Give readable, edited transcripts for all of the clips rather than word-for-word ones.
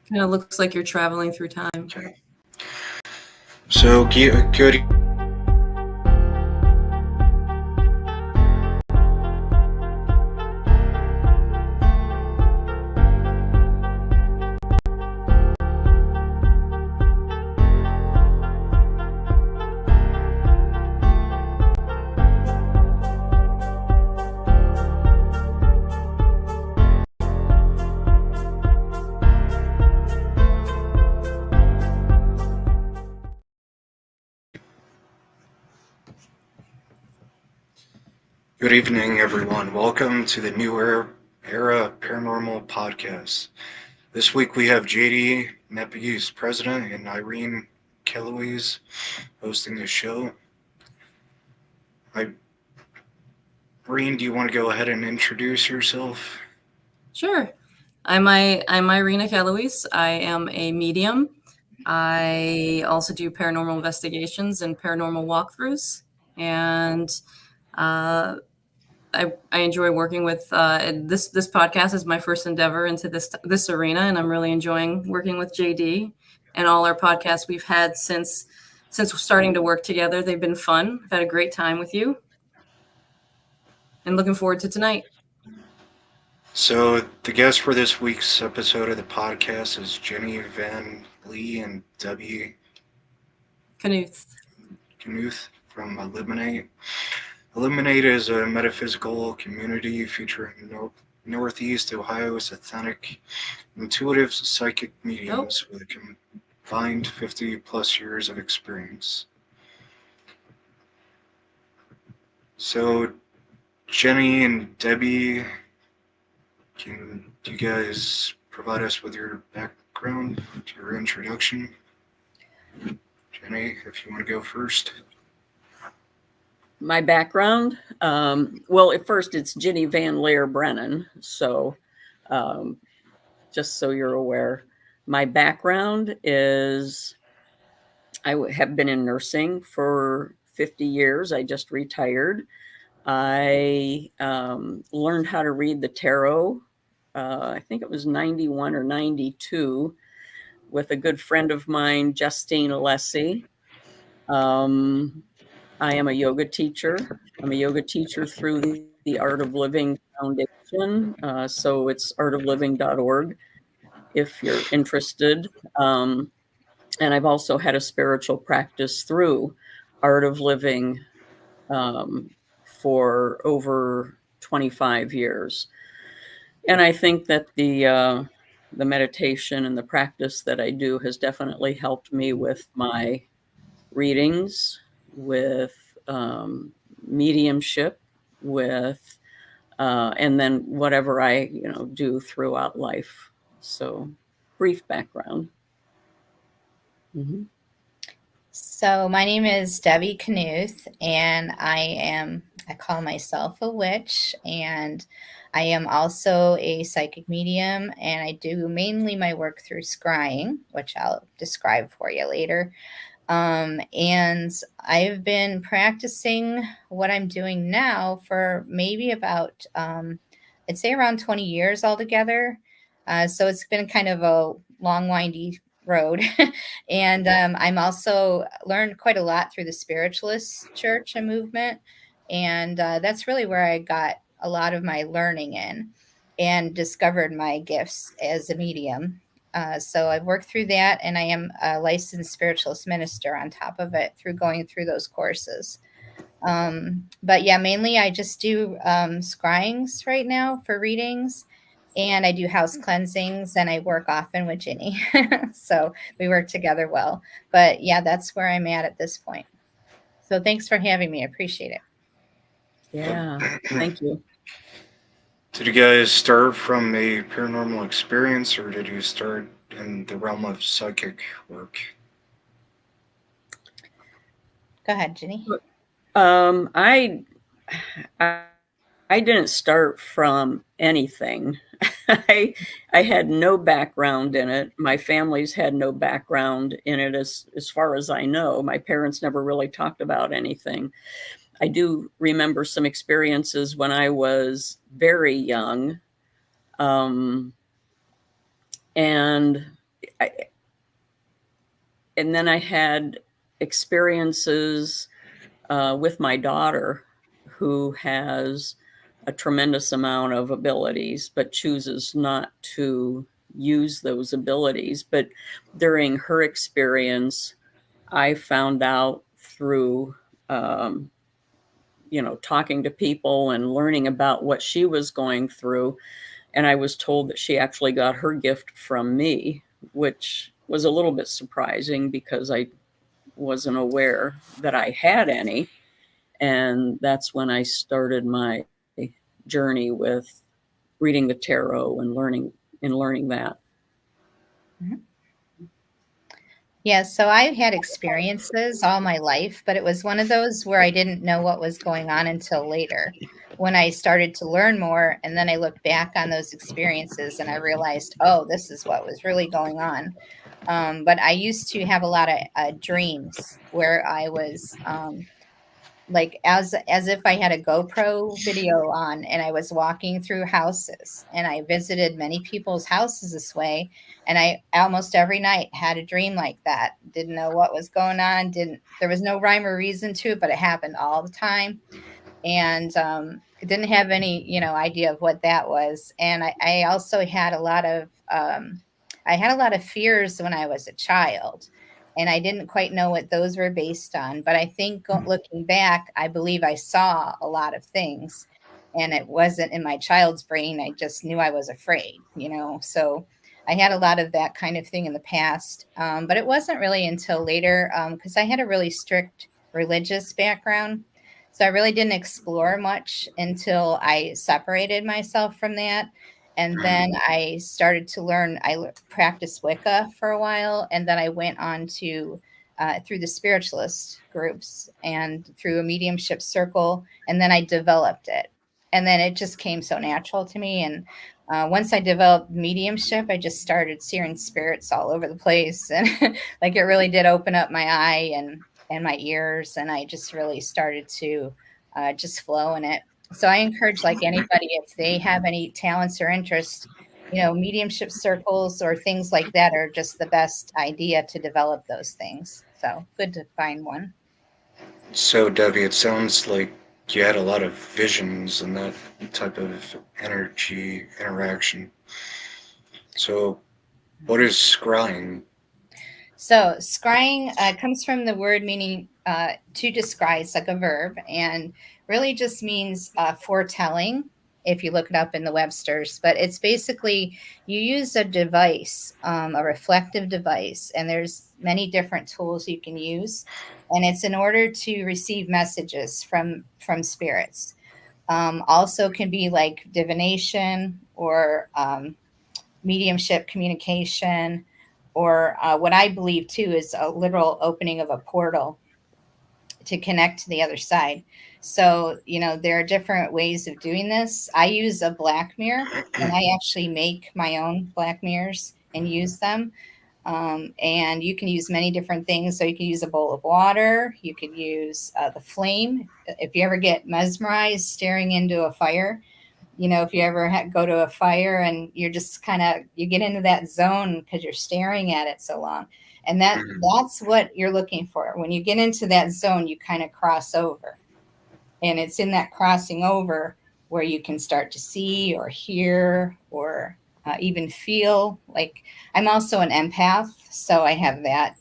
Kind of looks like you're traveling through time. Okay. So good. Good evening, everyone. Welcome to the new Era Paranormal Podcast. This week we have JD Nepes, President, and Irene Keloise hosting the show. Irene, do you want to go ahead and introduce yourself? Sure. I'm Irina Keloise. I am a medium. I also do paranormal investigations and paranormal walkthroughs, and I enjoy working with this podcast is my first endeavor into this arena, and I'm really enjoying working with JD and all our podcasts we've had since starting to work together. They've been fun. I've had a great time with you, and looking forward to tonight. So the guest for this week's episode of the podcast is Ginny Van Lee and Debbie Knuth from Illumin8. Illumin8 is a metaphysical community featuring Northeast Ohio's authentic, intuitive psychic mediums with a combined 50 plus years of experience. So, Jenny and Debbie, can you guys provide us with your background, your introduction? Jenny, if you want to go first. My background? Well, at first it's Ginny Van Leer Brennen. So just so you're aware, my background is I have been in nursing for 50 years. I just retired. I learned how to read the tarot. I think it was 91 or 92 with a good friend of mine, Justine Alessi. I am a yoga teacher. I'm a yoga teacher through the Art of Living Foundation. So it's artofliving.org if you're interested. And I've also had a spiritual practice through Art of Living for over 25 years. And I think that the meditation and the practice that I do has definitely helped me with my readings, with mediumship, with and then whatever I do throughout life. So brief background. Mm-hmm. So my name is Debbie Knuth, and I call myself a witch, and I am also a psychic medium, and I do mainly my work through scrying, which I'll describe for you later. And I've been practicing what I'm doing now for maybe about, I'd say around 20 years altogether. So it's been kind of a long, windy road. And I'm also learned quite a lot through the spiritualist church and movement. And that's really where I got a lot of my learning in and discovered my gifts as a medium. So I've worked through that, and I am a licensed spiritualist minister on top of it through going through those courses. But yeah, mainly I just do scryings right now for readings, and I do house cleansings, and I work often with Ginny. So we work together well. But yeah, that's where I'm at this point. So thanks for having me. I appreciate it. Yeah, thank you. Did you guys start from a paranormal experience, or did you start in the realm of psychic work? Go ahead, Ginny. I didn't start from anything. I had no background in it. My family's had no background in it as far as I know. My parents never really talked about anything. I do remember some experiences when I was very young. And and then I had experiences with my daughter, who has a tremendous amount of abilities, but chooses not to use those abilities. But during her experience, I found out through, talking to people and learning about what she was going through. And I was told that she actually got her gift from me, which was a little bit surprising because I wasn't aware that I had any. And that's when I started my journey with reading the tarot and learning that. Yeah, so I had experiences all my life, but it was one of those where I didn't know what was going on until later when I started to learn more. And then I looked back on those experiences and I realized, oh, this is what was really going on. But I used to have a lot of dreams where I was like as if I had a GoPro video on and I was walking through houses, and I visited many people's houses this way, and I almost every night had a dream like that. Didn't know what was going on, didn't there was no rhyme or reason to it, but it happened all the time. And didn't have any idea of what that was. And I also had a lot of fears when I was a child, and I didn't quite know what those were based on. But I think looking back, I believe I saw a lot of things, and it wasn't in my child's brain. I just knew I was afraid, so I had a lot of that kind of thing in the past. But it wasn't really until later, because I had a really strict religious background. So I really didn't explore much until I separated myself from that. And then I started to learn. I practiced Wicca for a while, and then I went on to through the spiritualist groups and through a mediumship circle, and then I developed it. And then it just came so natural to me. And once I developed mediumship, I just started seeing spirits all over the place, and like it really did open up my eye and my ears, and I just really started to just flow in it. So I encourage like anybody, if they have any talents or interest, mediumship circles or things like that are just the best idea to develop those things. So good to find one. So, Debbie, it sounds like you had a lot of visions and that type of energy interaction. So, what is scrying? So scrying comes from the word meaning to descry. It's like a verb, and really just means foretelling, if you look it up in the Webster's. But it's basically you use a device, a reflective device, and there's many different tools you can use, and it's in order to receive messages from spirits. Also can be like divination or mediumship communication, or what I believe too is a literal opening of a portal to connect to the other side. So, there are different ways of doing this. I use a black mirror, and I actually make my own black mirrors and use them. And you can use many different things. So you can use a bowl of water. You could use the flame. If you ever get mesmerized staring into a fire, if you ever go to a fire and you're just you get into that zone because you're staring at it so long. And that's what you're looking for. When you get into that zone, you kind of cross over. And it's in that crossing over where you can start to see or hear or even feel. Like, I'm also an empath, so I have that.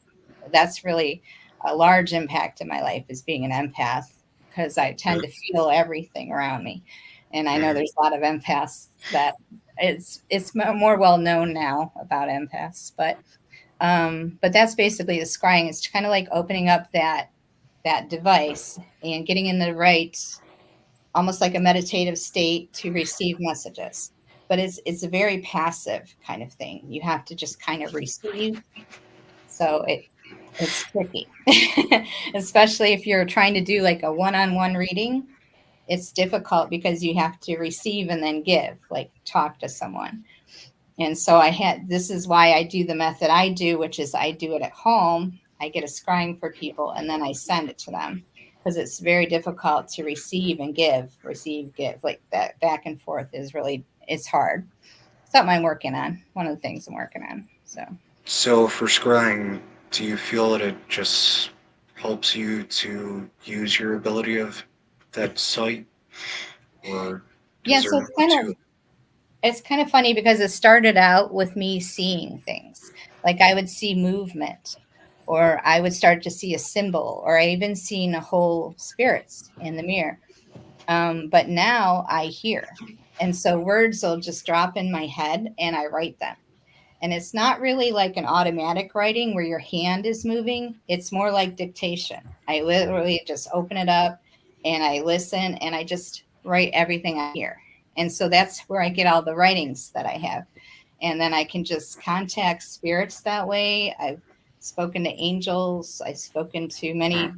That's really a large impact in my life, is being an empath, because I tend to feel everything around me. And I know there's a lot of empaths that it's more well known now about empaths, but that's basically the scrying. It's kind of like opening up that device and getting in the right, almost like a meditative state to receive messages. But it's a very passive kind of thing. You have to just kind of receive. So it's tricky, especially if you're trying to do like a one-on-one reading. It's difficult because you have to receive and then give, like talk to someone. And so this is why I do the method I do, which is I do it at home. I get a scrying for people and then I send it to them, because it's very difficult to receive and give, like that back and forth it's hard. Something I'm working on. One of the things I'm working on. So for scrying, do you feel that it just helps you to use your ability of that sight, or Yeah, is there so more to it? it's kind of funny because it started out with me seeing things. Like I would see movement, or I would start to see a symbol, or I even seen a whole spirits in the mirror. But now I hear. And so words will just drop in my head and I write them. And it's not really like an automatic writing where your hand is moving. It's more like dictation. I literally just open it up and I listen and I just write everything I hear. And so that's where I get all the writings that I have. And then I can just contact spirits that way. I've spoken to angels. I've spoken to many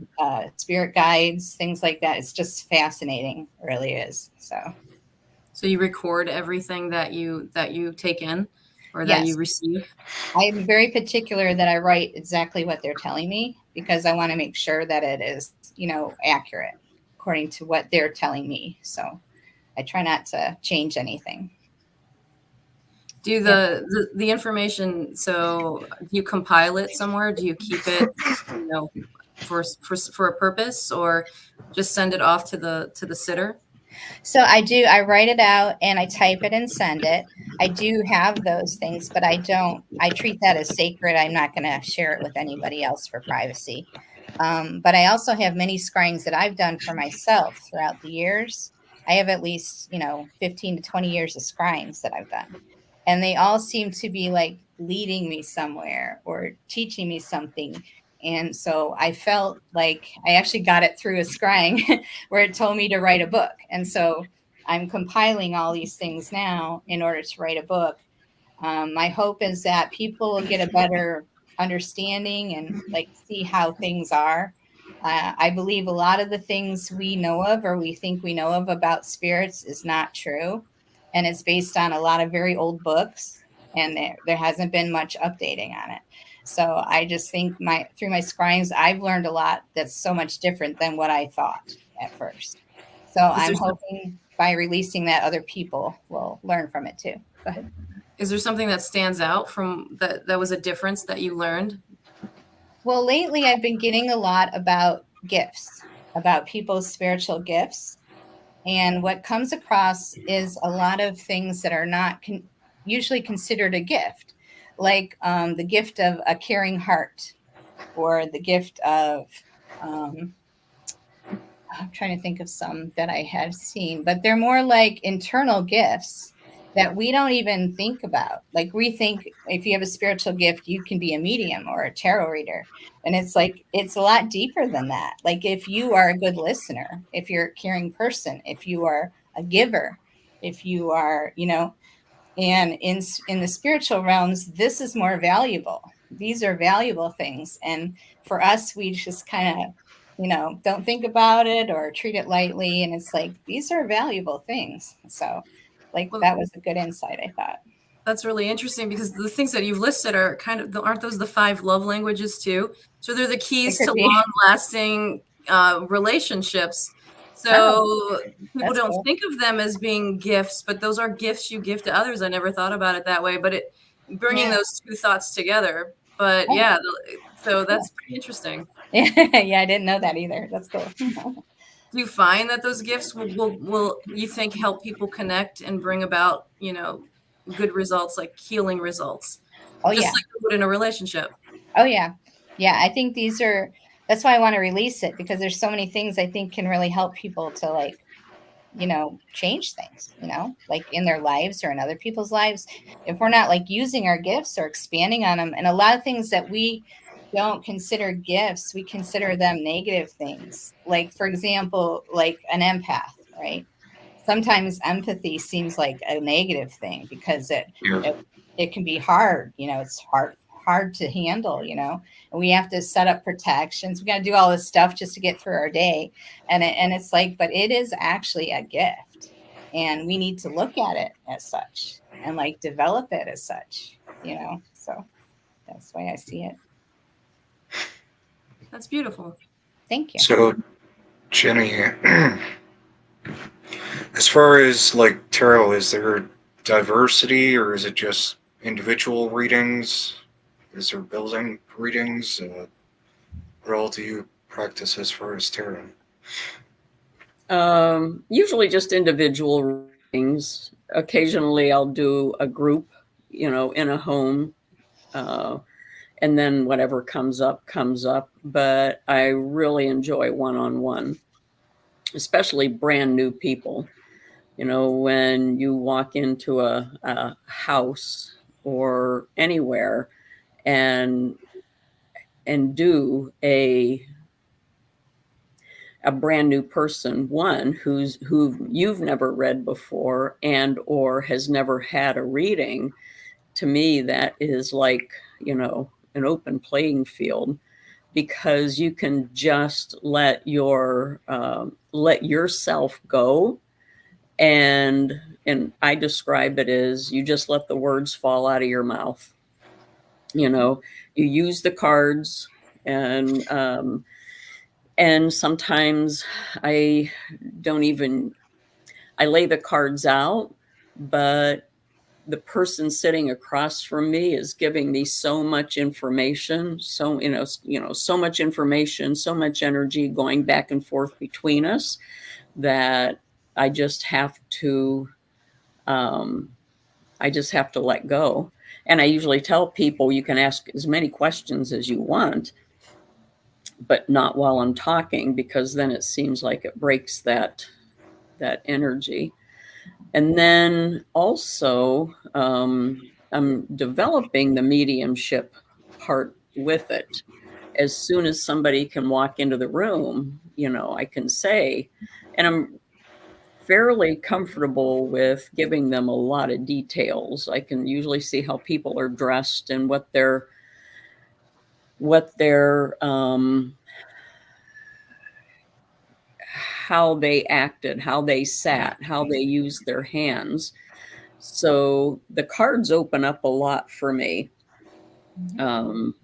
spirit guides, things like that. It's just fascinating, it really is. So you record everything that you take in or that you Yes, receive. I'm very particular that I write exactly what they're telling me because I want to make sure that it is, accurate according to what they're telling me. So I try not to change anything. Do Yeah. the information, so do you compile it somewhere? Do you keep it, for a purpose, or just send it off to the sitter? So I do, I write it out and I type it and send it. I do have those things, but I treat that as sacred. I'm not going to share it with anybody else for privacy. But I also have many scryings that I've done for myself throughout the years. I have at least, 15 to 20 years of scryings that I've done. And they all seem to be like leading me somewhere or teaching me something. And so I felt like I actually got it through a scrying where it told me to write a book. And so I'm compiling all these things now in order to write a book. My hope is that people will get a better understanding and like see how things are. I believe a lot of the things we know of or we think we know of about spirits is not true. And it's based on a lot of very old books, and there hasn't been much updating on it. So I just think through my scryings, I've learned a lot that's so much different than what I thought at first. So Is there I'm hoping by releasing that other people will learn from it too. Go ahead. is there something that stands out from that was a difference that you learned? Well, lately I've been getting a lot about gifts, about people's spiritual gifts. And what comes across is a lot of things that are not usually considered a gift, like the gift of a caring heart or the gift of, um, I'm trying to think of some that I have seen, but they're more like internal gifts that we don't even think about. Like we think if you have a spiritual gift, you can be a medium or a tarot reader. And it's like, it's a lot deeper than that. Like if you are a good listener, if you're a caring person, if you are a giver, if you are, and in the spiritual realms, this is more valuable. These are valuable things. And for us, we just kind of, don't think about it or treat it lightly. And it's like, these are valuable things. So like Well, that was a good insight, I thought. that's really interesting because the things that you've listed are aren't those the 5 love languages too? So they're the It keys could to be. long-lasting relationships. Oh, So people that's don't cool. think of them as being gifts, but those are gifts you give to others. I never thought about it that way, but bringing Yeah. those two thoughts together. But Oh, yeah, so cool. that's pretty interesting. Yeah, I didn't know that either. That's cool. Do you find that those gifts will you think help people connect and bring about, good results, like healing results, Oh, just yeah. like you would in a relationship? Oh, yeah. Yeah, I think that's why I want to release it because there's so many things I think can really help people to like, change things, like in their lives or in other people's lives. If we're not like using our gifts or expanding on them, and a lot of things that we don't consider gifts, we consider them negative things. Like, for example, like an empath, right? Sometimes empathy seems like a negative thing because Yeah. it, it can be hard, it's hard to handle, and we have to set up protections. We got to do all this stuff just to get through our day. And it's like, but it is actually a gift and we need to look at it as such and like develop it as such, so that's why I see it. That's beautiful. Thank you. So, Jenny, as far as like tarot, is there diversity or is it just individual readings? Is there building readings? What all do you practice as far as tarot? Usually just individual readings. Occasionally I'll do a group, in a home. And then whatever comes up, comes up. But I really enjoy one-on-one, especially brand new people. When you walk into a house or anywhere and do a brand new person, one who you've never read before and or has never had a reading, to me that is like, an open playing field, because you can just let yourself go. And I describe it as you just let the words fall out of your mouth. You use the cards, and sometimes I lay the cards out, but the person sitting across from me is giving me so much information, so much information, so much energy going back and forth between us, that I just have to let go. And I usually tell people, you can ask as many questions as you want, but not while I'm talking, because then it seems like it breaks that energy. And then also, I'm developing the mediumship part with it. As soon as somebody can walk into the room, I can say, and I'm fairly comfortable with giving them a lot of details. I can usually see how people are dressed and what their how they acted, how they sat, how they used their hands. So the cards open up a lot for me. And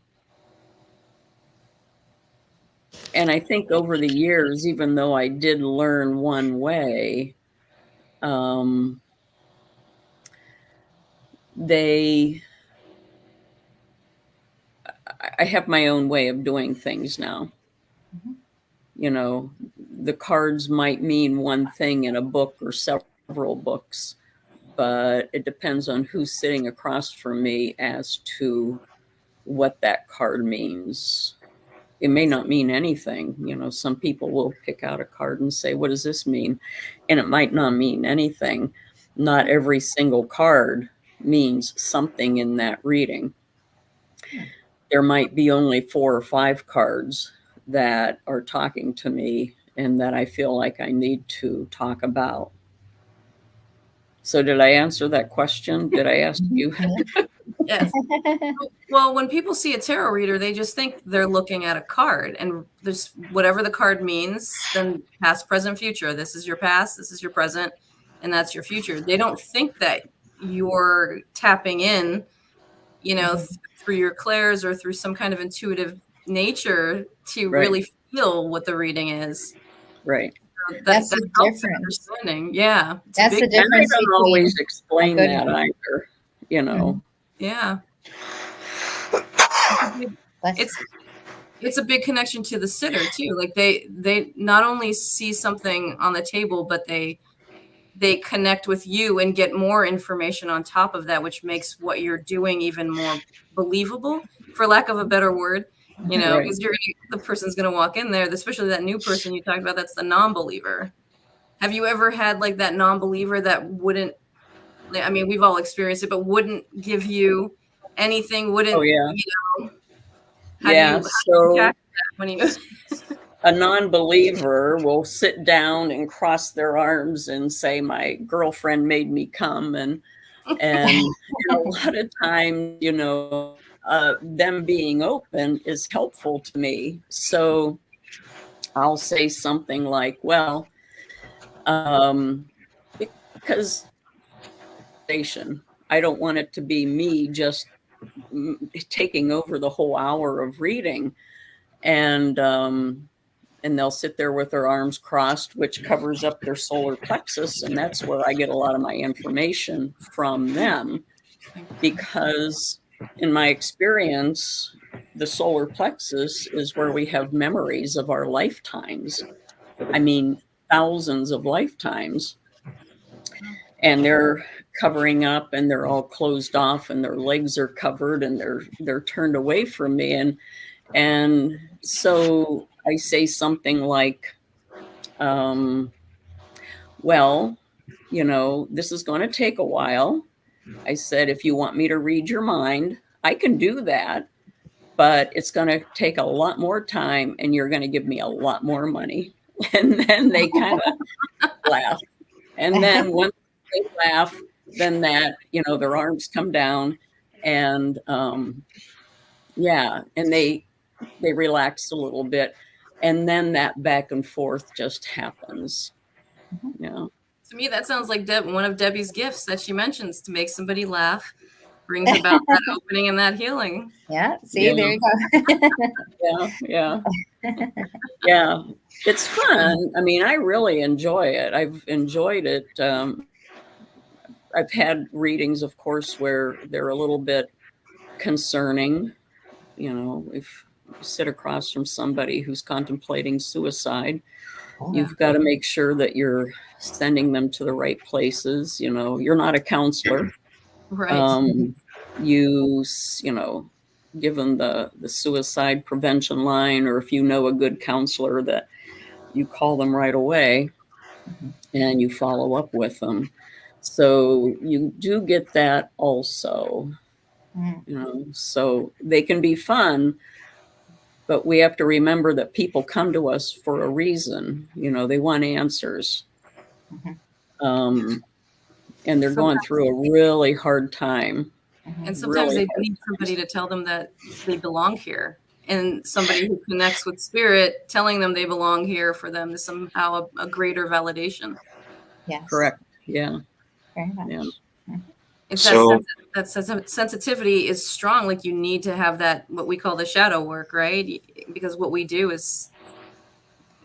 I think over the years, even though I did learn one way, I have my own way of doing things now. The cards might mean one thing in a book or several books, but it depends on who's sitting across from me as to what that card means. It may not mean anything. Some people will pick out a card and say, what does this mean? And it might not mean anything. Not every single card means something in that reading. There might be only 4 or 5 cards that are talking to me and that I feel like I need to talk about. So did I answer that question? Did I ask you? Yes. Well, when people see a tarot reader, they just think they're looking at a card, and there's whatever the card means, then past, present, future. This is your past, this is your present, and that's your future. They don't think that you're tapping in, through your clairs or through some kind of intuitive nature to really feel what the reading is. Right. That's the difference. Yeah. That's the difference. I don't always explain that either, Yeah. It's a big connection to the sitter too. Like they not only see something on the table, but they connect with you and get more information on top of that, which makes what you're doing even more believable, for lack of a better word. Because the person's going to walk in there, especially that new person you talked about, that's the non-believer. Have you ever had like that non-believer that wouldn't, I mean, we've all experienced it, but wouldn't give you anything, wouldn't, so a non-believer will sit down and cross their arms and say, my girlfriend made me come. And a lot of times, them being open is helpful to me. So I'll say something like, well, because I don't want it to be me just taking over the whole hour of reading. And they'll sit there with their arms crossed, which covers up their solar plexus. And that's where I get a lot of my information from them, because in my experience, the solar plexus is where we have memories of our lifetimes. I mean, thousands of lifetimes. And they're covering up and they're all closed off and their legs are covered and they're turned away from me. And so I say something like, well, this is going to take a while. I said, if you want me to read your mind, I can do that, but it's going to take a lot more time and you're going to give me a lot more money. And then they kind of laugh. And then once they laugh, then their arms come down and and they relax a little bit. And then that back and forth just happens. Yeah. To me, that sounds like one of Debbie's gifts that she mentions, to make somebody laugh brings about that opening and that healing. Yeah. See, there you go. Yeah. Yeah. It's fun. I mean, I really enjoy it. I've enjoyed it. I've had readings, of course, where they're a little bit concerning. If you sit across from somebody who's contemplating suicide, you've got to make sure that you're sending them to the right places. You're not a counselor. Right. You give them the suicide prevention line, or if you know a good counselor, that you call them right away and you follow up with them. So you do get that also. So they can be fun, but we have to remember that people come to us for a reason. They want answers. And they're going through a really hard time. And sometimes they need somebody to tell them that they belong here. And somebody who connects with spirit telling them they belong here for them is somehow a greater validation. Yes. Correct. Yeah. Very much. Yeah. It's that sensitivity is strong. Like, you need to have that, what we call the shadow work, right? Because what we do is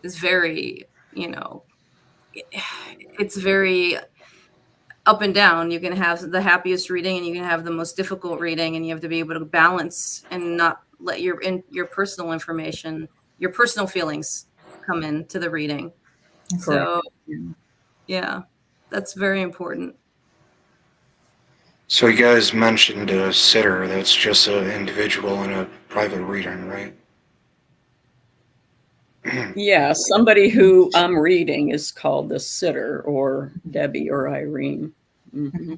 very, it's very up and down. You can have the happiest reading and you can have the most difficult reading, and you have to be able to balance and not let your personal information, your personal feelings come into the reading. Correct. So yeah, that's very important. So you guys mentioned a sitter. That's just an individual in a private reading, right? Yeah, somebody who I'm reading is called the sitter, or Debbie or Irene. Mm-hmm.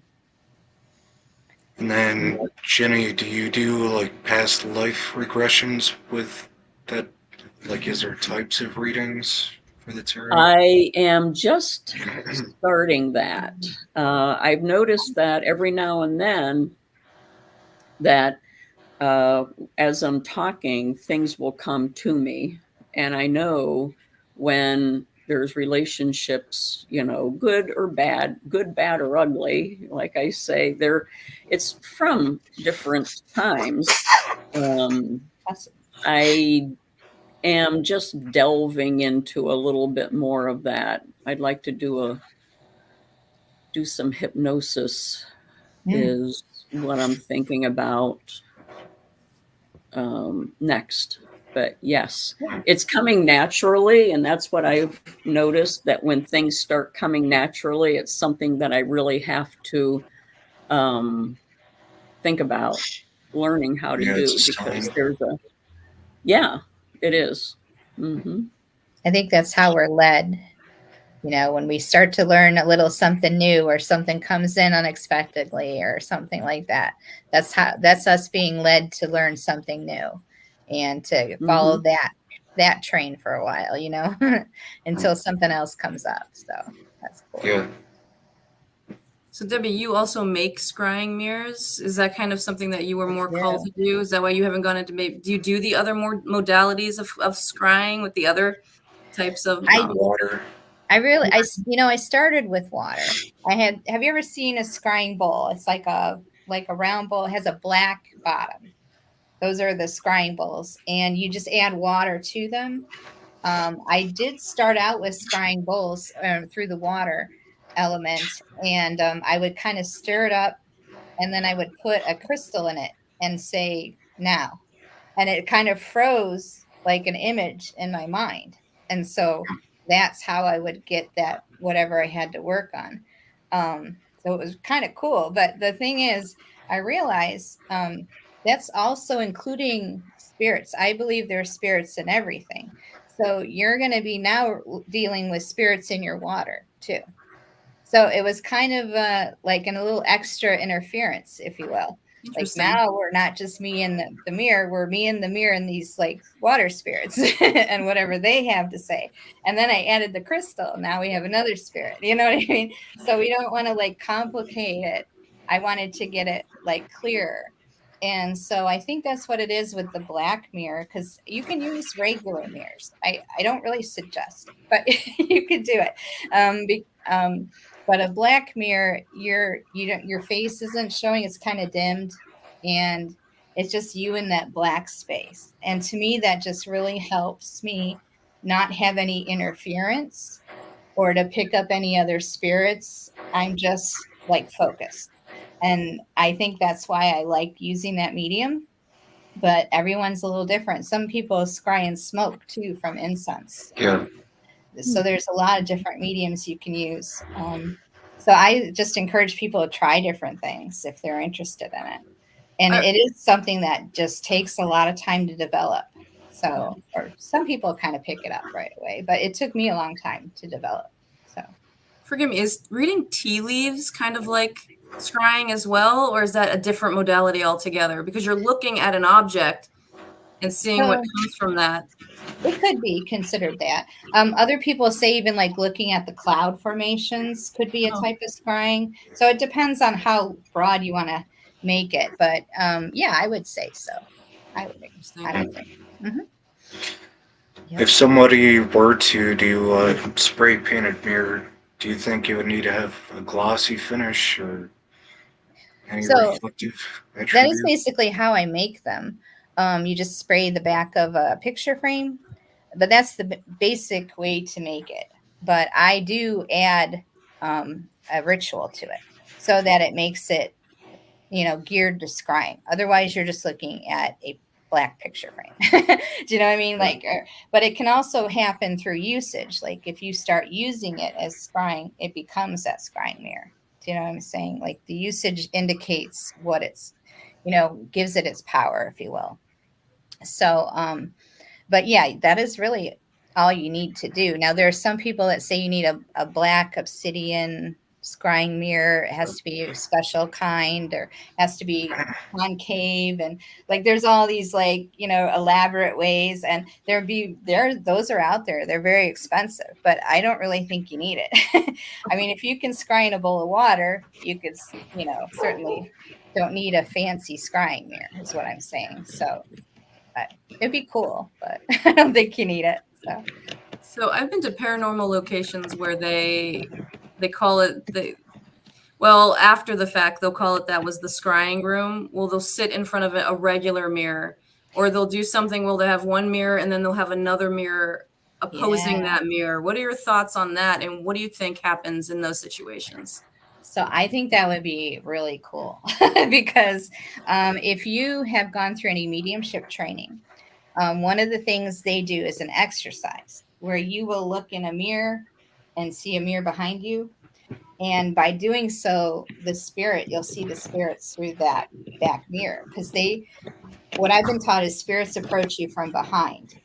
And then, Ginny, do you do like past life regressions with that? Like, is there types of readings for the tarot? I am just starting that. I've noticed that every now and then that as I'm talking, things will come to me. And I know when there's relationships, good or bad, good, bad, or ugly, like I say, it's from different times. I am just delving into a little bit more of that. I'd like to do some hypnosis is what I'm thinking about next. But yes, it's coming naturally. And that's what I've noticed, that when things start coming naturally, it's something that I really have to think about learning how to do, because it is. Mm-hmm. I think that's how we're led. When we start to learn a little something new, or something comes in unexpectedly or something like that, that's us being led to learn something new and to follow that train for a while, until something else comes up. So that's cool. Yeah. So Debbie, you also make scrying mirrors. Is that kind of something that you were more called to do? Is that why you haven't gone into do you do the other more modalities of scrying with the other types of water? I started with water. Have you ever seen a scrying bowl? It's like a round bowl. It has a black bottom. Those are the scrying bowls, and you just add water to them. I did start out with scrying bowls through the water element, and I would kind of stir it up, and then I would put a crystal in it, and say now. And it kind of froze like an image in my mind. And so that's how I would get that, whatever I had to work on. So it was kind of cool. But the thing is, I realize that's also including spirits. I believe there are spirits in everything. So you're going to be now dealing with spirits in your water too. So it was kind of like a little extra interference, if you will. Like now we're not just me and the mirror, we're me and the mirror and these like water spirits and whatever they have to say. And then I added the crystal. Now we have another spirit. You know what I mean? So we don't want to like complicate it. I wanted to get it like clearer. And so I think that's what it is with the black mirror, because you can use regular mirrors. I don't really suggest it, but you could do it. But a black mirror, your face isn't showing; it's kind of dimmed, and it's just you in that black space. And to me, that just really helps me not have any interference or to pick up any other spirits. I'm just like focused, and I think that's why I like using that medium. But everyone's a little different. Some people scry and smoke too from incense. Yeah. So there's a lot of different mediums you can use. So I just encourage people to try different things if they're interested in it. And it is something that just takes a lot of time to develop. So, or some people kind of pick it up right away, but it took me a long time to develop. So, forgive me, is reading tea leaves kind of like scrying as well, or is that a different modality altogether? Because you're looking at an object and seeing what comes from that. It could be considered that. Other people say even like looking at the cloud formations could be a type of scrying. So it depends on how broad you want to make it. But yeah, I would say so. I would think. Mm-hmm. Yep. If somebody were to do a spray painted mirror, do you think you would need to have a glossy finish or any reflective attribute? That is basically how I make them. You just spray the back of a picture frame, but that's the basic way to make it. But I do add a ritual to it so that it makes it, geared to scrying. Otherwise, you're just looking at a black picture frame. Do you know what I mean? Like, but it can also happen through usage. Like if you start using it as scrying, it becomes that scrying mirror. Do you know what I'm saying? Like the usage indicates what it's, gives it its power, if you will. So, but yeah, that is really all you need to do. Now, there are some people that say you need a black obsidian scrying mirror. It has to be a special kind, or has to be concave, and like there's all these like elaborate ways, and those are out there. They're very expensive, but I don't really think you need it. I mean, if you can scry in a bowl of water, you could certainly don't need a fancy scrying mirror, is what I'm saying. So it'd be cool, but I don't think you need it. So I've been to paranormal locations where they call it after the fact they'll call it that was the scrying room. Well, they'll sit in front of a regular mirror, or they'll do something where they have one mirror and then they'll have another mirror opposing that mirror. What are your thoughts on that, and what do you think happens in those situations? So I think that would be really cool because if you have gone through any mediumship training, one of the things they do is an exercise where you will look in a mirror and see a mirror behind you. And by doing so, you'll see the spirits through that back mirror, because what I've been taught is spirits approach you from behind.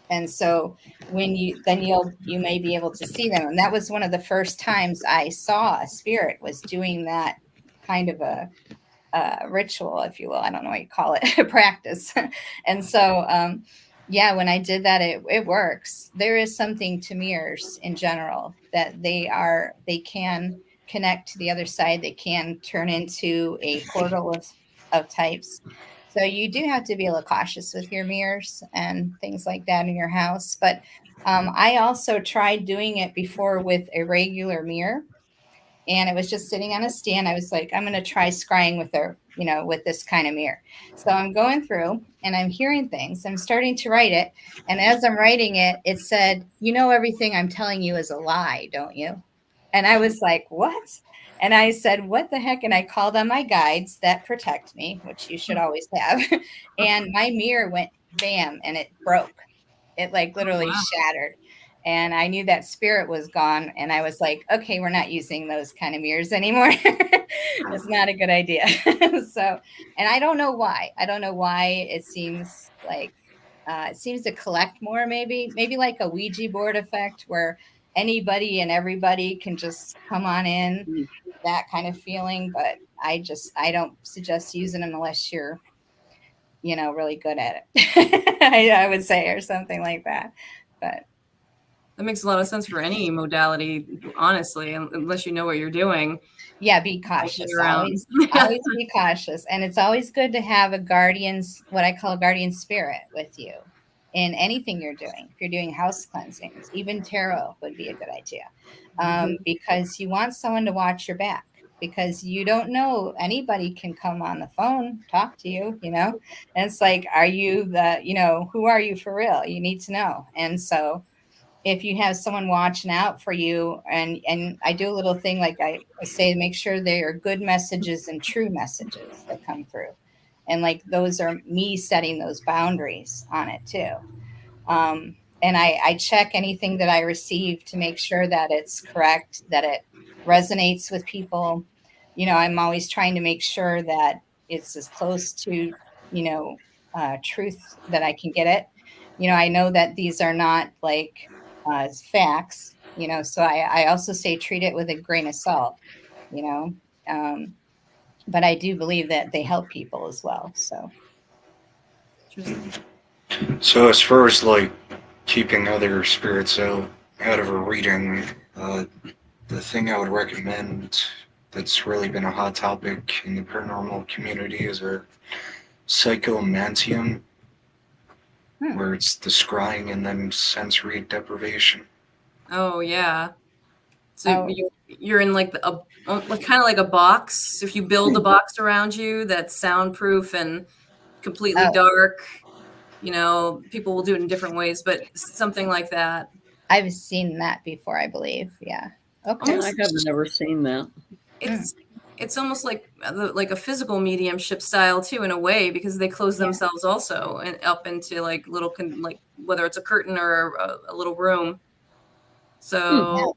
And so you may be able to see them. And that was one of the first times I saw a spirit, was doing that kind of a ritual, if you will. I don't know what you call it, a practice. And so, when I did that, it works. There is something to mirrors in general that they can connect to the other side. They can turn into a portal of types. So you do have to be a little cautious with your mirrors and things like that in your house. But I also tried doing it before with a regular mirror, and it was just sitting on a stand. I was like, I'm going to try scrying with this kind of mirror. So I'm going through and I'm hearing things. I'm starting to write it. And as I'm writing it, it said, everything I'm telling you is a lie, don't you? And I was like, what? And I said, what the heck? And I called on my guides that protect me, which you should always have. And my mirror went bam, and it broke. It like literally wow. shattered. And I knew that spirit was gone. And I was like, okay, we're not using those kind of mirrors anymore. It's not a good idea. So, and I don't know why. I don't know why it seems to collect more, maybe like a Ouija board effect where anybody and everybody can just come on in, that kind of feeling. But I don't suggest using them unless you're, really good at it. I would say, or something like that. But that makes a lot of sense for any modality, honestly, unless you know what you're doing. yeah, be cautious. Always be cautious. And it's always good to have what I call a guardian spirit with you in anything you're doing. If you're doing house cleansings, even tarot would be a good idea, because you want someone to watch your back, because you don't know, anybody can come on the phone, talk to you, and it's like, are you who are you for real? You need to know. And so if you have someone watching out for you, and I do a little thing, like I say, make sure they are good messages and true messages that come through. And like, those are me setting those boundaries on it too. And I check anything that I receive to make sure that it's correct, that it resonates with people. I'm always trying to make sure that it's as close to, truth that I can get it. I know that these are not like facts, so I also say treat it with a grain of salt, you know. But I do believe that they help people as well. So So as far as like keeping other spirits out of a reading, the thing I would recommend that's really been a hot topic in the paranormal community is a psychomantium, where it's the scrying and then sensory deprivation. Oh yeah. So you're in like kind of like a box. If you build a box around you that's soundproof and completely dark, people will do it in different ways, but something like that. I've seen that before, I believe. Yeah. Okay. I have never seen that. It's almost like a physical mediumship style too, in a way, because they close themselves also and up into like little like whether it's a curtain or a little room. So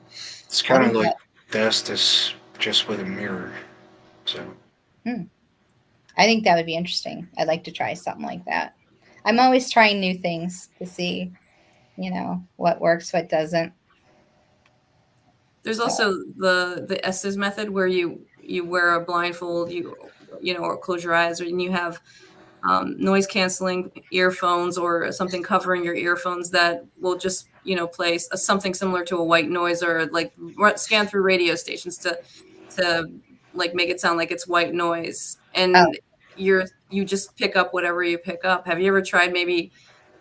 it's kind of like Estes just with a mirror. So I think that would be interesting. I'd like to try something like that. I'm always trying new things to see, what works, what doesn't. There's also the Estes method, where you wear a blindfold, or close your eyes, and you have noise canceling earphones or something covering your earphones that will just play something similar to a white noise, or like scan through radio stations to like make it sound like it's white noise, and you just pick up whatever you pick up. Have you ever tried maybe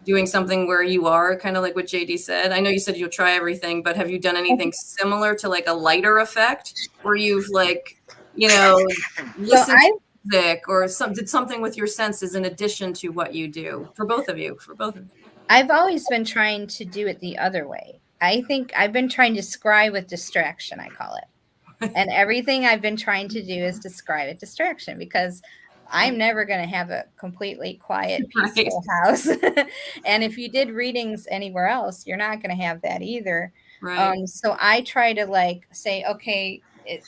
doing something where you are kind of like what JD said? I know you said you'll try everything, but have you done anything similar to like a lighter effect, where you've like, listened to music or did something with your senses in addition to what you do? For both of you. I've always been trying to do it the other way. I think I've been trying to scry with distraction, I call it. And everything I've been trying to do is to scry with distraction, because I'm never going to have a completely quiet, peaceful house. And if you did readings anywhere else, you're not going to have that either. Right. So I try to like say, okay,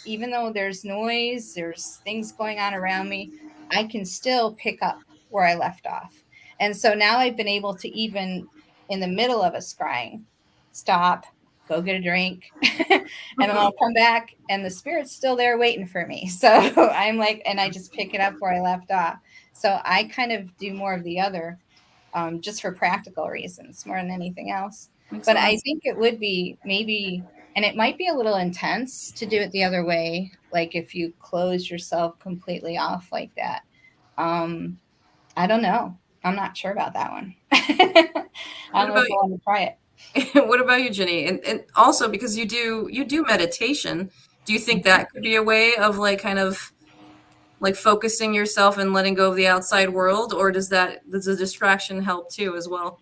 even though there's noise, there's things going on around me, I can still pick up where I left off. And so now I've been able to, even in the middle of a scrying, stop, go get a drink, and then I'll come back and the spirit's still there waiting for me. So I'm like, and I just pick it up where I left off. So I kind of do more of the other, just for practical reasons more than anything else. But I think it would be maybe, and it might be a little intense to do it the other way. Like if you close yourself completely off like that. I don't know. I'm not sure about that one. I don't know if I want to try it. What about you, Ginny? And also, because you do meditation, do you think that could be a way of like kind of like focusing yourself and letting go of the outside world, or does the distraction help too as well?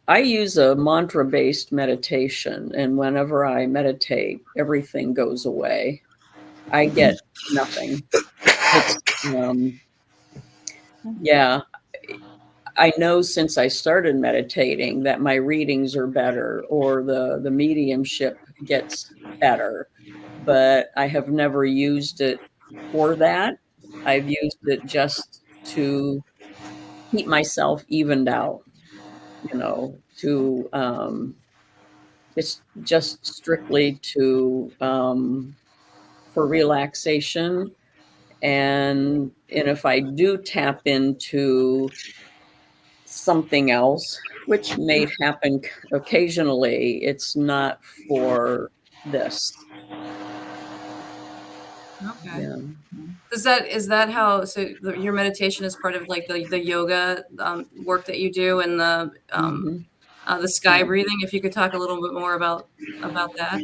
I use a mantra-based meditation, and whenever I meditate, everything goes away. I get nothing. It's yeah. I know since I started meditating that my readings are better or the mediumship gets better, but I have never used it for that. I've used it just to keep myself evened out, it's just strictly to for relaxation. And if I do tap into something else, which may happen occasionally, it's not for this. Okay. Yeah. Is that how, so your meditation is part of like the yoga work that you do, and the sky breathing? If you could talk a little bit more about that.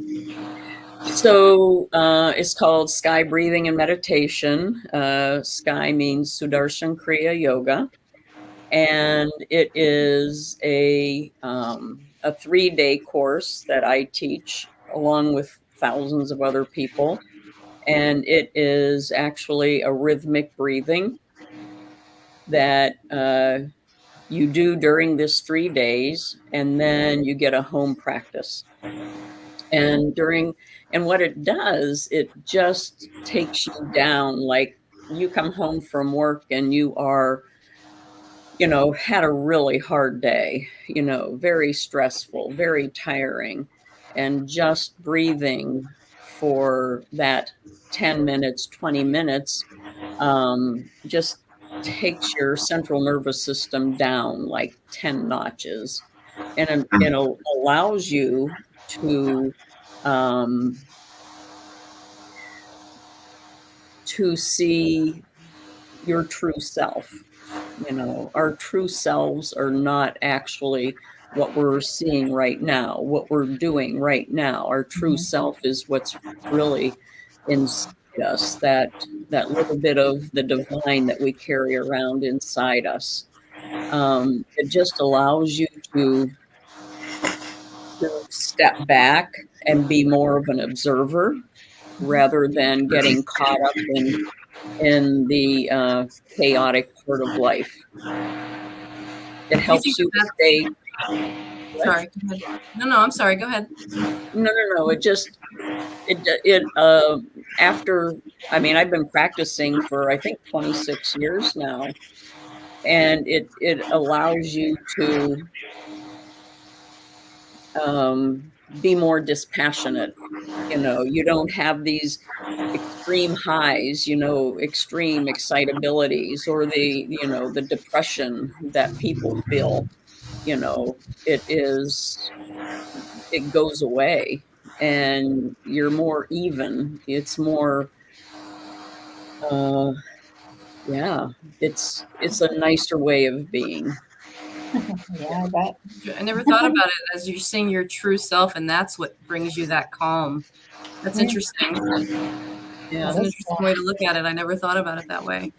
So it's called Sky Breathing and Meditation. Sky means Sudarshan Kriya Yoga, and it is a 3-day course that I teach along with thousands of other people. And it is actually a rhythmic breathing that you do during this 3 days, and then you get a home practice. And what it does, it just takes you down. Like, you come home from work and you are, had a really hard day, very stressful, very tiring, and just breathing for that 10 minutes, 20 minutes, just takes your central nervous system down like 10 notches, and it allows you um, to see your true self. Our true selves are not actually what we're seeing right now, what we're doing right now. Our true self is what's really inside us, that little bit of the divine that we carry around inside us. It just allows you to step back and be more of an observer rather than getting caught up in the chaotic part of life. It helps you stay. Sorry. Go ahead. No, I'm sorry. Go ahead. No. After, I've been practicing for, I think, 26 years now, and it allows you to be more dispassionate. You don't have these extreme highs, extreme excitabilities, or the depression that people feel. It goes away, and you're more even. It's more, it's a nicer way of being. Yeah, I bet. I never thought about it as you're seeing your true self, and that's what brings you that calm. That's interesting. Yeah, that's an interesting way to look at it. I never thought about it that way.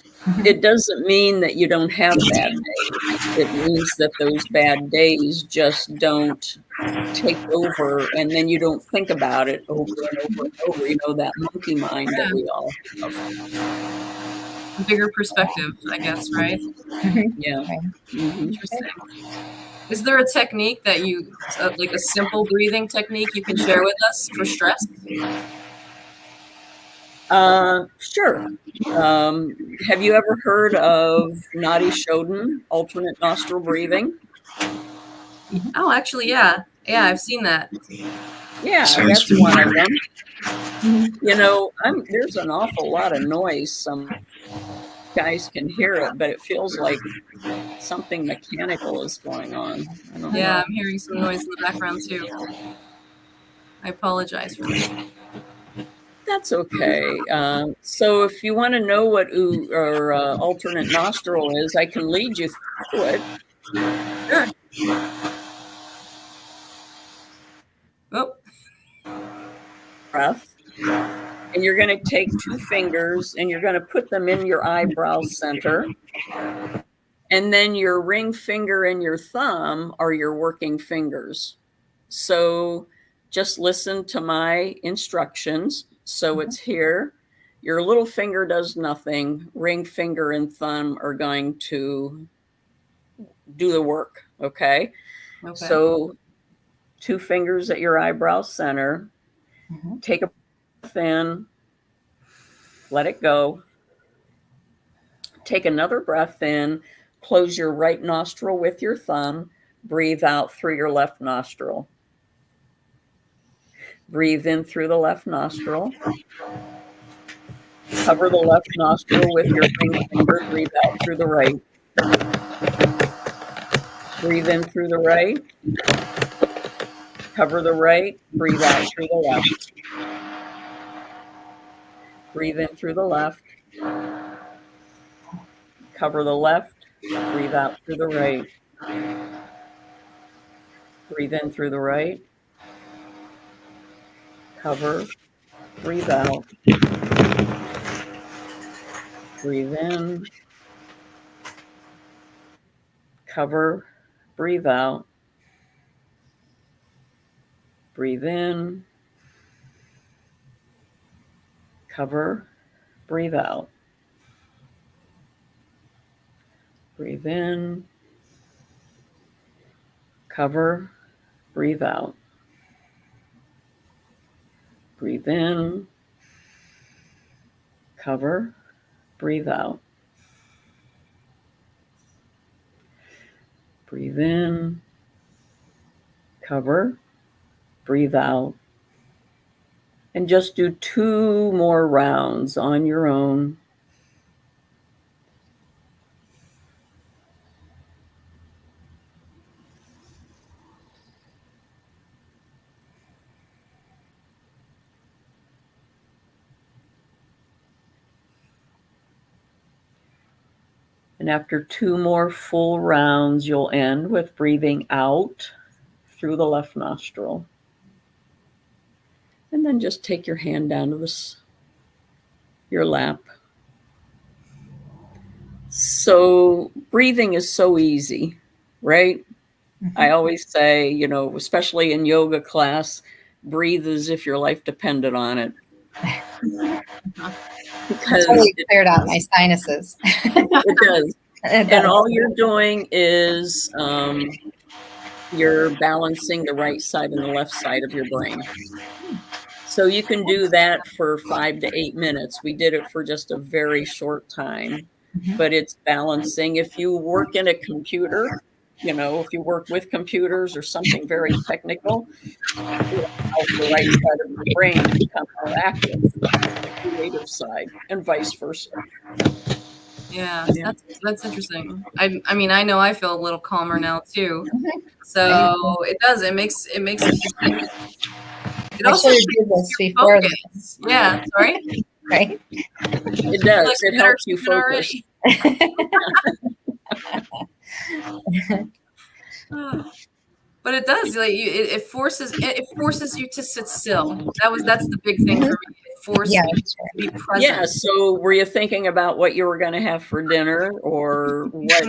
It doesn't mean that you don't have bad days. It means that those bad days just don't take over, and then you don't think about it over and over and over. That monkey mind that we all have. A bigger perspective, I guess, right? Yeah. Interesting. Is there a technique that like a simple breathing technique you can share with us for stress? Sure. Have you ever heard of Nadi Shodhan, alternate nostril breathing? Oh, actually, yeah. Yeah, I've seen that. Yeah, that's one of them. There's an awful lot of noise. Some guys can hear it, but it feels like something mechanical is going on. I don't know. I'm hearing some noise in the background too. I apologize for that. That's okay. So if you want to know what alternate nostril is, I can lead you through it. Sure. Oh. Breath. And you're going to take 2 fingers and you're going to put them in your eyebrow center. And then your ring finger and your thumb are your working fingers. So just listen to my instructions. So it's here. Your little finger does nothing. Ring finger and thumb are going to do the work. Okay. So 2 fingers at your eyebrow center. Take a breath in. Let it go. Take another breath in. Close your right nostril with your thumb. Breathe out through your left nostril. Breathe in through the left nostril. Cover the left nostril with your ring finger. Breathe out through the right. Breathe in through the right. Cover the right. Breathe out through the left. Breathe in through the left. Cover the left. Breathe out through the right. Breathe in through the right. Cover. Breathe out. Breathe in. Cover. Breathe out. Breathe in. Cover. Breathe out. Breathe in. Cover. Breathe out. Breathe in. Cover. Breathe out. Breathe in. Cover. Breathe out. And just do 2 more rounds on your own. And after 2 more full rounds, you'll end with breathing out through the left nostril. And then just take your hand down to your lap. So breathing is so easy, right? I always say, you know, especially in yoga class, breathe as if your life depended on it. Because totally cleared out my sinuses. It does. And all you're doing is you're balancing the right side and the left side of your brain. So you can do that for 5 to 8 minutes. We did it for just a very short time, but it's balancing. If you work in a computer, you know, if you work with computers or something very technical, it allows the right side of the brain to become more active, the creative side, and vice versa. Yeah, that's interesting. I mean, I know I feel a little calmer now too. So it does. It makes a huge difference. It also did this before focus. Yeah, sorry. Right? It does. Like it helps you focus. But it does. Like it forces you to sit still. That's the big thing for me. It forces you to be present. Yeah. So were you thinking about what you were going to have for dinner, or what?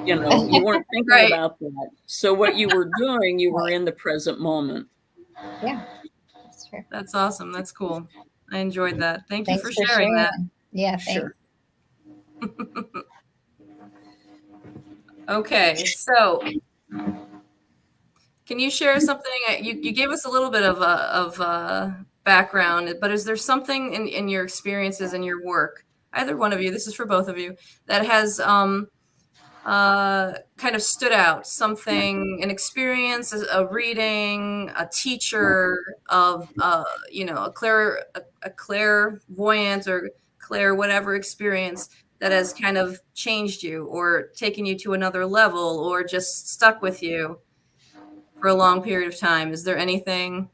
You know, you weren't thinking about that. So what you were doing, you were in the present moment. Yeah, that's true. That's awesome. That's cool. I enjoyed that. Thanks you for sharing sharing that. Yeah, thanks. Sure. Okay, so can you share something? You gave us a little bit of background, but is there something in your experiences and your work, either one of you, this is for both of you, that has kind of stood out? Something, an experience, a reading, a teacher of you know, a clairvoyant or clair whatever experience that has kind of changed you or taken you to another level or just stuck with you for a long period of time? Is there anything?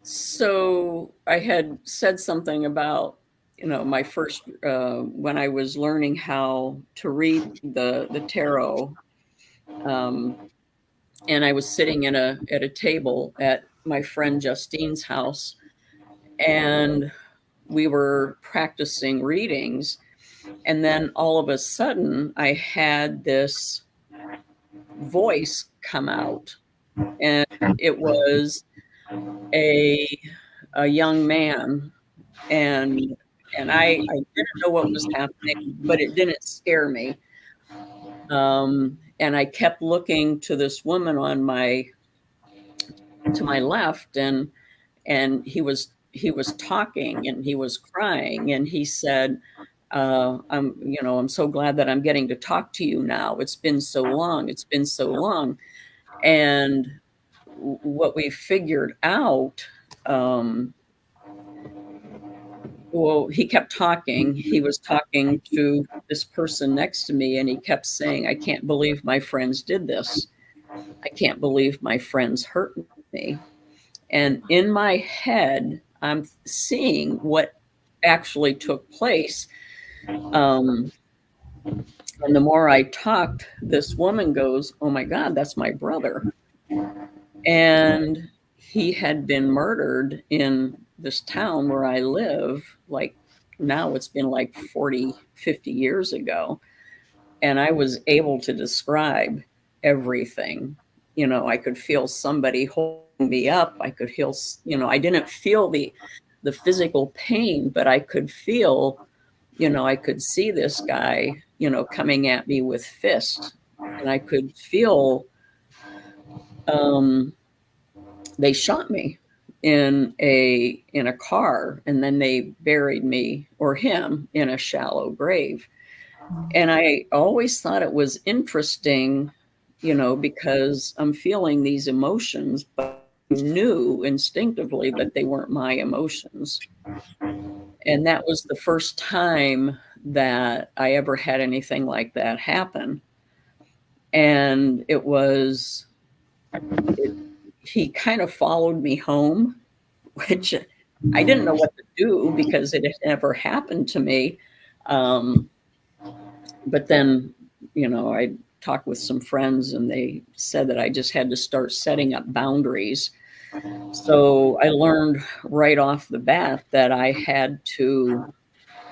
So I had said something about, you know, my first, when I was learning how to read the tarot, and I was sitting at a table at my friend Justine's house, and we were practicing readings, and then all of a sudden I had this voice come out, and it was a young man, and I didn't know what was happening, but it didn't scare me. And I kept looking to this woman to my left, and he was talking, and he was crying, and he said, I'm so glad that I'm getting to talk to you now. It's been so long. It's been so long. And what we figured out, well, he kept talking. He was talking to this person next to me, and he kept saying, I can't believe my friends did this. I can't believe my friends hurt me. And in my head, I'm seeing what actually took place. And the more I talked, this woman goes, oh my God, that's my brother. And he had been murdered in this town where I live. Like, now it's been like 40, 50 years ago. And I was able to describe everything. I could feel somebody holding me up. I could feel, I didn't feel the physical pain, but I could feel, I could see this guy, coming at me with fists, and I could feel, they shot me in a car, and then they buried me, or him, in a shallow grave. And I always thought it was interesting, because I'm feeling these emotions, but I knew instinctively that they weren't my emotions. And that was the first time that I ever had anything like that happen. And he kind of followed me home, which I didn't know what to do because it had never happened to me. But then, I talked with some friends, and they said that I just had to start setting up boundaries. So I learned right off the bat that I had to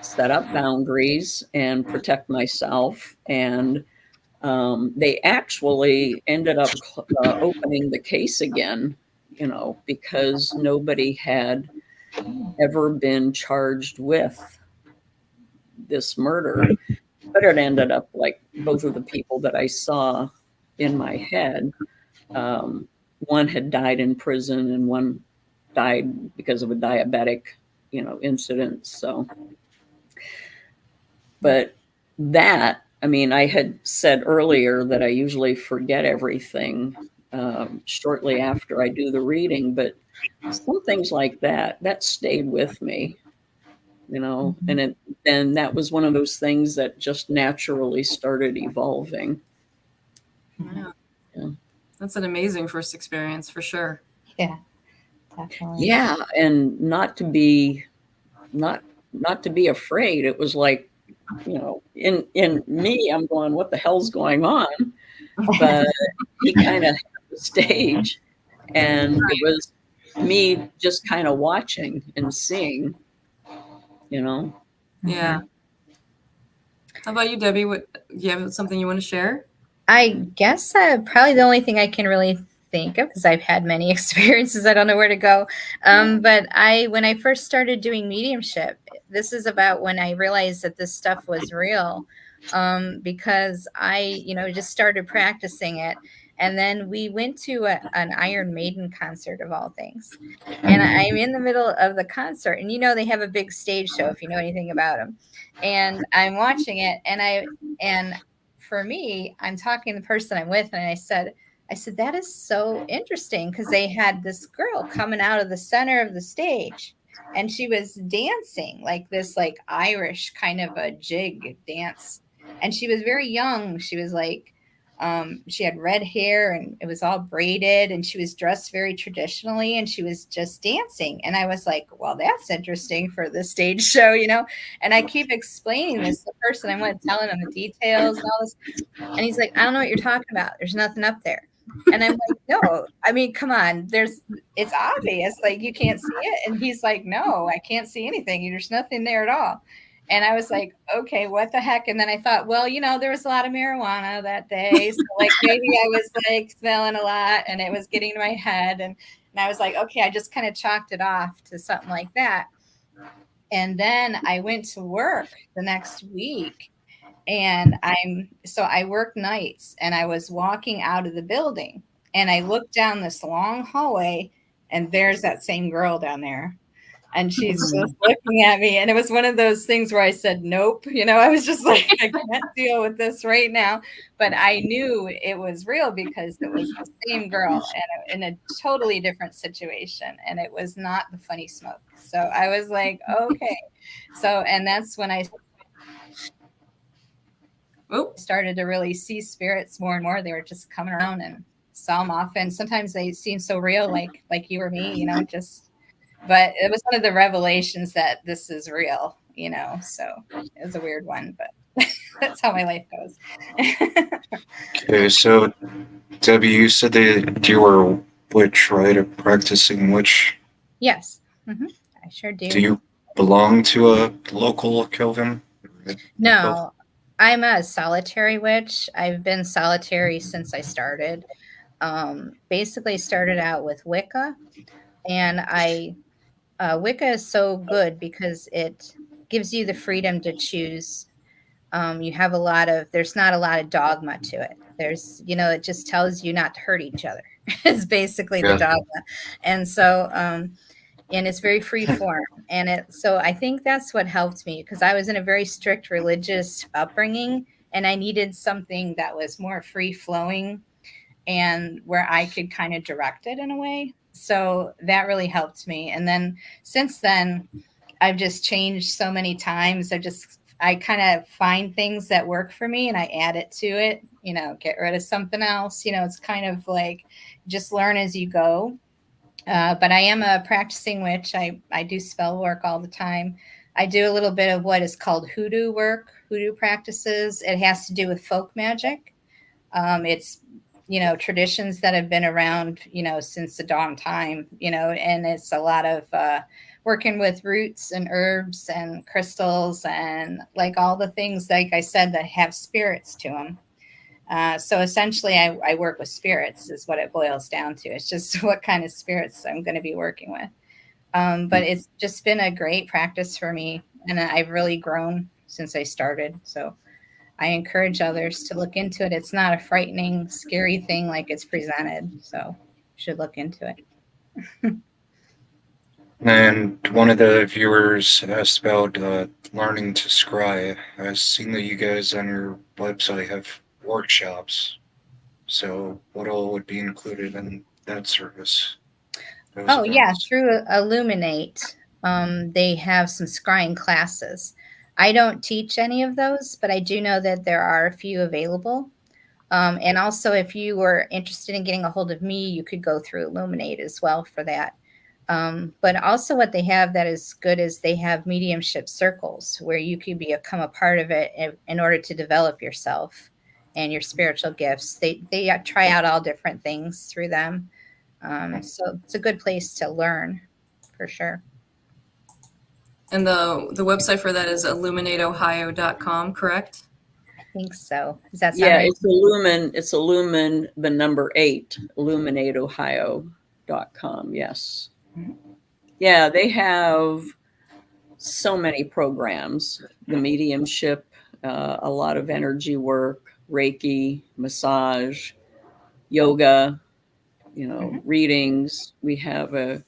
set up boundaries and protect myself. And they actually ended up opening the case again, because nobody had ever been charged with this murder. But it ended up like both of the people that I saw in my head, one had died in prison, and one died because of a diabetic, incident. So, but that, I had said earlier that I usually forget everything shortly after I do the reading, but some things like that stayed with me, and that was one of those things that just naturally started evolving. Yeah. Yeah. That's an amazing first experience for sure. Yeah, definitely. Yeah, and not to be afraid. It was like, in me, I'm going, what the hell's going on? But he kind of had the stage, and it was me just kind of watching and seeing, Yeah. How about you, Debbie? Do you have something you want to share? I guess probably the only thing I can really think of, because I've had many experiences, I don't know where to go. But when I first started doing mediumship, this is about when I realized that this stuff was real, because I, just started practicing it. And then we went to an Iron Maiden concert, of all things. And I'm in the middle of the concert, and they have a big stage show, if you know anything about them. And I'm watching it, and for me, I'm talking to the person I'm with, and I said, that is so interesting, because they had this girl coming out of the center of the stage, and she was dancing like this, like Irish kind of a jig dance. And she was very young. She was like, she had red hair, and it was all braided, and she was dressed very traditionally, and she was just dancing. And I was like, well, that's interesting for the stage show, And I keep explaining this to the person. I went telling him the details and all this. And he's like, I don't know what you're talking about. There's nothing up there. And I'm like, no, I mean, come on, it's obvious, like you can't see it. And he's like, no, I can't see anything. There's nothing there at all. And I was like, okay, what the heck? And then I thought, well, there was a lot of marijuana that day. So like maybe I was like smelling a lot and it was getting to my head. And I was like, okay, I just kind of chalked it off to something like that. And then I went to work the next week. And I work nights, and I was walking out of the building and I looked down this long hallway and there's that same girl down there. And she's just looking at me. And it was one of those things where I said, nope. I was just like, I can't deal with this right now. But I knew it was real because it was the same girl and in a totally different situation. And it was not the funny smoke. So I was like, okay. So, and that's when I started to really see spirits more and more. They were just coming around and saw them often. Sometimes they seem so real, like you or me, but it was one of the revelations that this is real, so it was a weird one, but that's how my life goes. Okay, so Debbie, you said that you were a witch, right? A practicing witch. Yes, I sure do. Do you belong to a local coven? No, I'm a solitary witch. I've been solitary since I started. Basically started out with Wicca, and Wicca is so good because it gives you the freedom to choose. You have there's not a lot of dogma to it. There's, it just tells you not to hurt each other. It's basically the dogma. And so, and it's very free form. And so I think that's what helped me, because I was in a very strict religious upbringing and I needed something that was more free flowing and where I could kind of direct it in a way. So that really helped me. And then since then, I've just changed so many times. I kind of find things that work for me and I add it to it, get rid of something else. It's kind of like just learn as you go. But I am a practicing witch. I do spell work all the time. I do a little bit of what is called hoodoo work, hoodoo practices. It has to do with folk magic. It's, traditions that have been around, since the dawn time, and it's a lot of working with roots and herbs and crystals and like all the things, like I said, that have spirits to them. So essentially I work with spirits is what it boils down to. It's just what kind of spirits I'm going to be working with. But it's just been a great practice for me, and I've really grown since I started. So I encourage others to look into it. It's not a frightening, scary thing like it's presented. So you should look into it. And one of the viewers asked about learning to scry. I've seen that you guys on your website have workshops. So what all would be included in that service? Oh, yeah, through Illumin8, they have some scrying classes. I don't teach any of those, but I do know that there are a few available. And also, if you were interested in getting a hold of me, you could go through Illumin8 as well for that. But also what they have that is good is they have mediumship circles where you could become a part of it in order to develop yourself and your spiritual gifts. They try out all different things through them. So it's a good place to learn for sure. And the website for that is illuminatohio.com, correct? I think so. Does that sound Yeah, right? it's Illumin, the number 8, illuminatohio.com. Yes. Yeah, they have so many programs, the mediumship, a lot of energy work, Reiki, massage, yoga, readings. We have a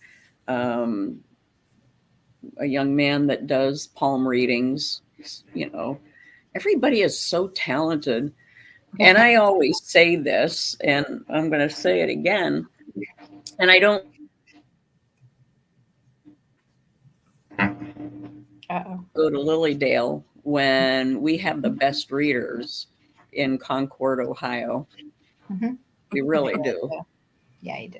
young man that does palm readings. Everybody is so talented. And I always say this, and I'm going to say it again. And I don't. Go to Lilydale when we have the best readers in Concord, Ohio. Mm-hmm. We really do. Yeah, you do.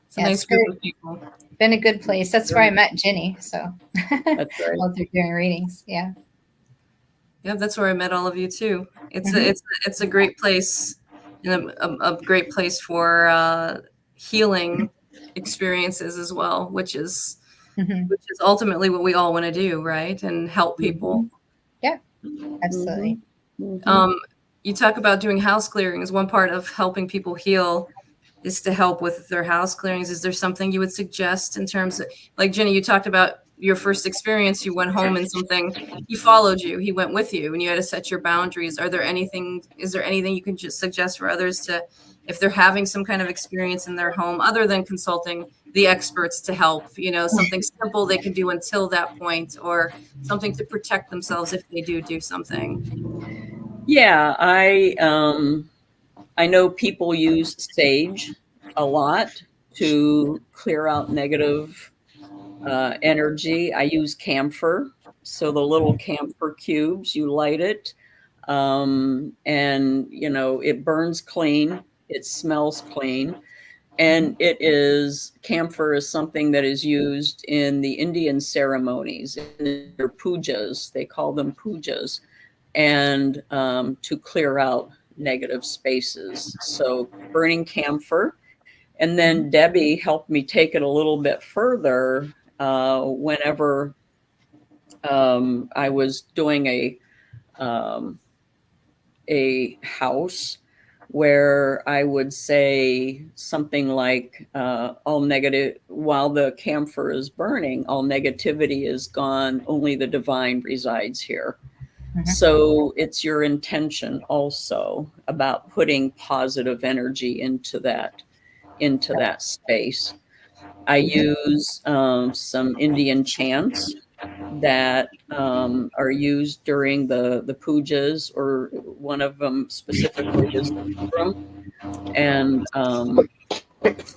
It's a nice group of people. Been a good place. That's where I met Ginny. So that's right. While they're doing readings, yeah. Yeah, that's where I met all of you too. It's a great place and a great place for healing experiences as well, which is ultimately what we all want to do, right? And help people. Yeah, absolutely. You talk about doing house clearings. One part of helping people heal is to help with their house clearings. Is there something you would suggest in terms of, like Ginny, you talked about your first experience, you went home and something, he followed you, he went with you, and you had to set your boundaries. Is there anything you can just suggest for others to, if they're having some kind of experience in their home, other than consulting the experts to help, something simple they can do until that point, or something to protect themselves if they do something? Yeah, I know people use sage a lot to clear out negative energy. I use camphor. So the little camphor cubes, you light it, and it burns clean. It smells clean. And camphor is something that is used in the Indian ceremonies, in their pujas. They call them pujas, and to clear out negative spaces. So burning camphor. And then Debbie helped me take it a little bit further whenever I was doing a house where I would say something like, all negative, while the camphor is burning, all negativity is gone, only the divine resides here. So it's your intention also about putting positive energy into that space. I use some Indian chants that are used during the pujas, or one of them specifically is and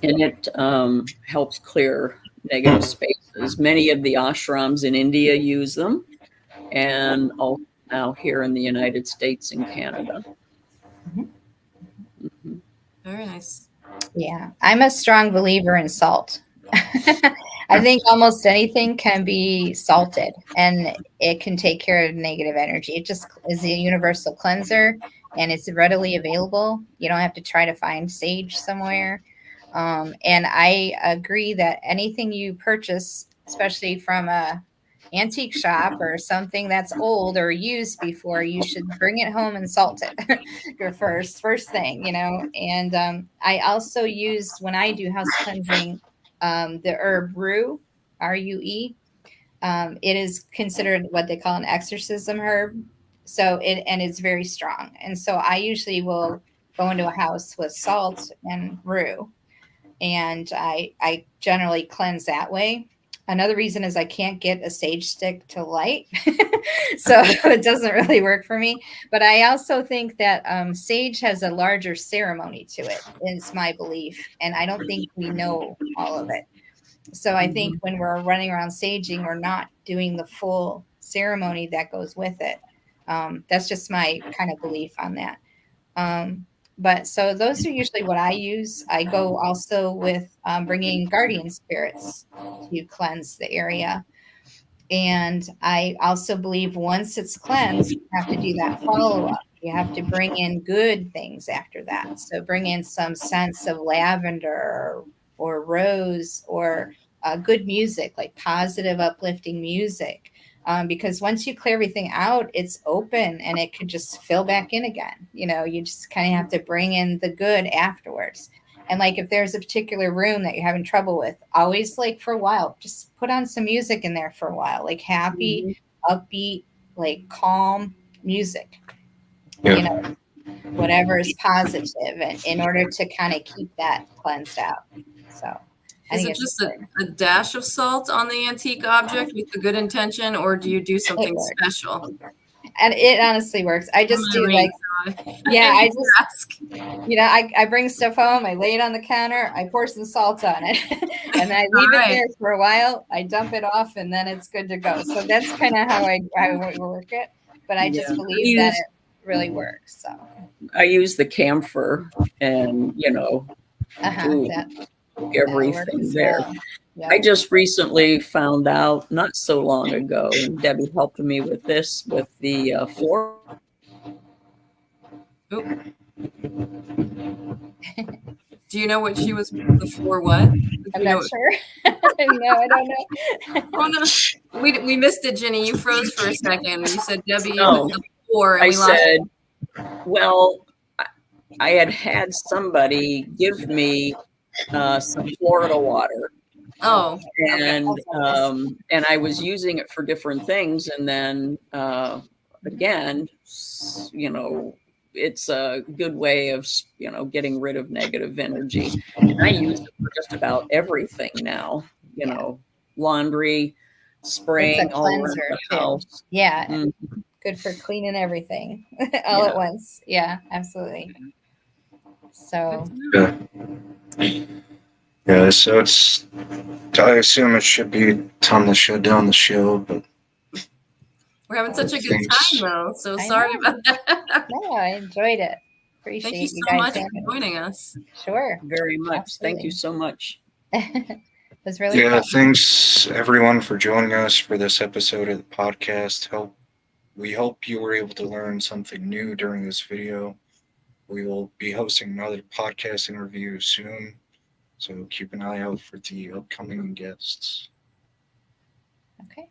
it helps clear negative spaces. Many of the ashrams in India use them, and also now here in the United States and Canada. Very nice. Yeah, I'm a strong believer in salt. I think almost anything can be salted and it can take care of negative energy. It just is a universal cleanser and it's readily available. You don't have to try to find sage somewhere. And I agree that anything you purchase, especially from a antique shop or something that's old or used before, you should bring it home and salt it your first thing, And I also use, when I do house cleansing, the herb rue, RUE. It is considered what they call an exorcism herb. So it's very strong. And so I usually will go into a house with salt and rue, and I generally cleanse that way. Another reason is I can't get a sage stick to light. So it doesn't really work for me. But I also think that sage has a larger ceremony to it, is my belief. And I don't think we know all of it. So I think when we're running around saging, we're not doing the full ceremony that goes with it. That's just my kind of belief on that. But so those are usually what I use. I go also with bringing guardian spirits to cleanse the area. And I also believe once it's cleansed, you have to do that follow-up. You have to bring in good things after that. So bring in some sense of lavender or rose, or good music, like positive, uplifting music. Because once you clear everything out, it's open and it could just fill back in again. You just kind of have to bring in the good afterwards. And like if there's a particular room that you're having trouble with, always, like, for a while, just put on some music in there for a while, like happy, upbeat, like calm music. Yeah. Whatever is positive, in order to kind of keep that cleansed out. So is it just a dash of salt on the antique object with a good intention, or do you do something special? And it honestly works. I just do I bring stuff home, I lay it on the counter, I pour some salt on it, and I leave it there for a while. I dump it off, and then it's good to go. So that's kind of how I work it. But I just believe that it really works. So I use the camphor, and do everything there. Well. Yeah. I just recently found out, not so long ago, and Debbie helped me with this, with the floor. Do you know what she was before what? I'm not sure. No, I don't know. Oh no, we missed it, Ginny. You froze for a second. You said Debbie No, was before, and I we lost. said, well, I had somebody give me some Florida water. Oh, and and I was using it for different things, and then again, you know, it's a good way of, you know, getting rid of negative energy, and I use it for just about everything now, you know, laundry, spraying It's a all around cleanser the too. house. Yeah, good for cleaning everything all at once. Yeah, absolutely. So yeah, so it's, I assume it should be time to shut down the show, but we're having such a good time though. So I sorry know. about that. No, I enjoyed it. Thank Appreciate you you so guys much for having me. joining us. Sure. Very much. Absolutely. Thank you so much. It was really yeah, fun. thanks everyone for joining us for this episode of the podcast. We hope you were able to learn something new during this video. We will be hosting another podcast interview soon, so keep an eye out for the upcoming guests. Okay.